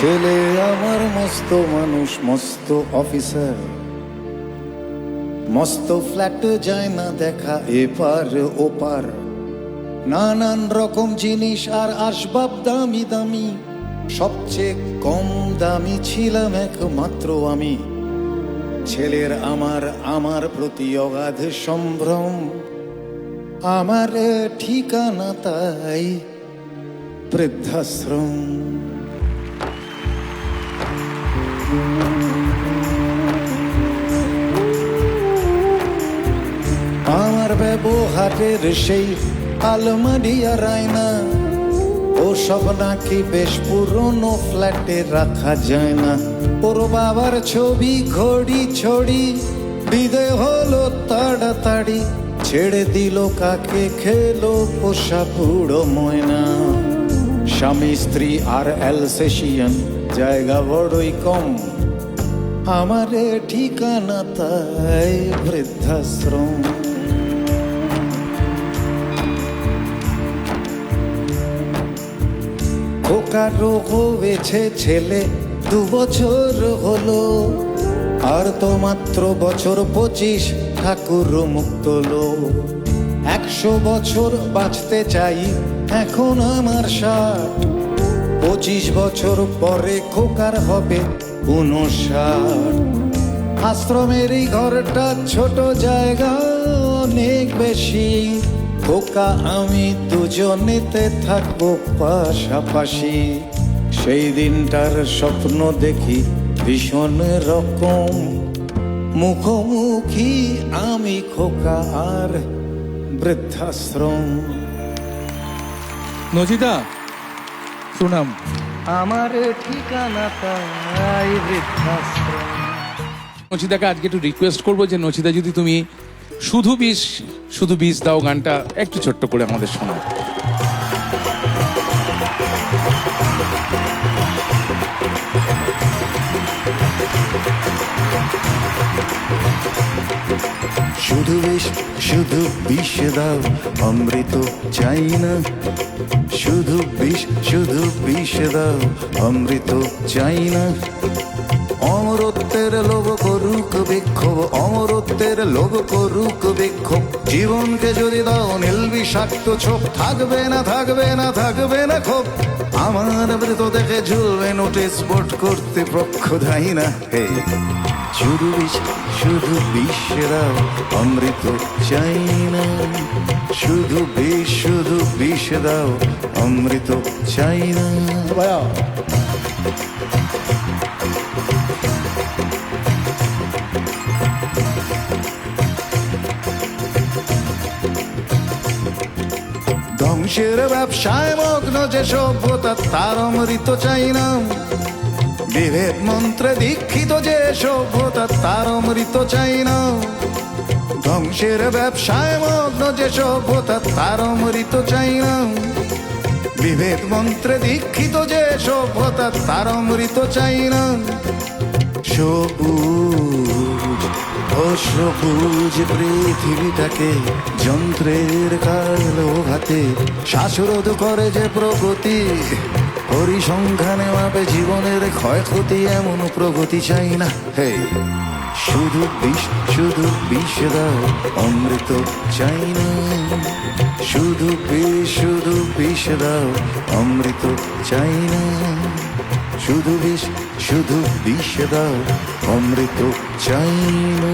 ছেলে আমার মস্ত মানুষ, মস্ত অফিসার, মস্ত ফ্ল্যাট যায় না দেখা এপার ওপার, নানান রকম জিনিস আর আসবাব দামি দামি। সবচেয়ে কম দামি ছিলাম একমাত্র আমি। ছেলের আমার প্রতি অগাধ সম্ভ্রম, আমার ঠিকানা তাই বৃদ্ধাশ্রম। আমার ব্যবহারের সেই আলমারি আর আয়না, ও সব নাকি বেশ পুরনো ফ্ল্যাটে রাখা যায় না। ওর বাবার ছবি ঘড়ি ছড়ি বিদে হলো তাড়াতাড়ি, ছেড়ে দিল কাকে খেলো পোষা বুড়ো ময়না। স্বামী স্ত্রী আর অ্যালসেশিয়ান, জায়গা বড়ই কম, আমার ঠিকানা তাই বৃদ্ধাশ্রম। খোকা রোগ হয়েছে ছেলে 2 বছর হলো, আর তো মাত্র বছর 25 ঠাকুর মুক্ত লো। 100 বছর বাঁচতে চাই এখন আমার 60, 25 বছর পরে খোকার হবে 59। আশ্রমের এই ঘরটা ছোট, জায়গা অনেক বেশি, খোকা আমি দুজনেতে থাকবো পাশাপাশি। সেই দিনটার স্বপ্ন দেখি ভীষণ রকম, মুখোমুখি আমি খোকা আর বৃদ্ধাশ্রম। নচিতা সুনাম, আমার ঠিকানা তাই বৃদ্ধাশ্রম। নচিতাকে আজকে একটু রিকোয়েস্ট করবো যে নচিতা যদি তুমি শুধু বিষ দাও গানটা একটু ছোট্ট করে আমাদের শোনাও। শুধু বিষ দাও, অমৃত চাই না। শুধু বিষ দাও, অমৃত চাই না। অমরত্বের লোভ করুক বিক্ষোভ, অমরত্বের লোভ করুক বিক্ষোভ। জীবনকে যদি দাও নীল বিষাক্ত ছোপ, থাকবে না ক্ষোভ। আমার মৃত দেখে ঝুলবে নোটিশ বোর্ড কর্তৃপক্ষ, দায়ী না হে। শুধু বিষ দাও, অমৃত চাই না। শুধু বিষ দাও, অমৃত চাই না। ধ্বংসের ব্যবসায় মগ্ন যে সভ্যতা, তার অমৃত চাই না। বিভেদ মন্ত্রে দীক্ষিত যে সভ্যতা, তার অমৃত চাই না। ধ্বংসের ব্যবসায় মগ্ন যে সভ্যতা, তার অমৃত চাই না। বিভেদ মন্ত্রে দীক্ষিত যে সভ্যতা, তার অমৃত চাই না। সবুজ পৃথিবীটাকে যন্ত্রের কালো হাতে শ্বাসরোধ করে যে প্রগতি, পরিসংখ্যানে মাপে জীবনের ক্ষয়ক্ষতি, এমন প্রগতি চাই না হে। শুধু বিষ দাও, অমৃত চাই না। শুধু বিষ দাও, অমৃত চাই না। শুধু বিষ দাও, অমৃত চাই না।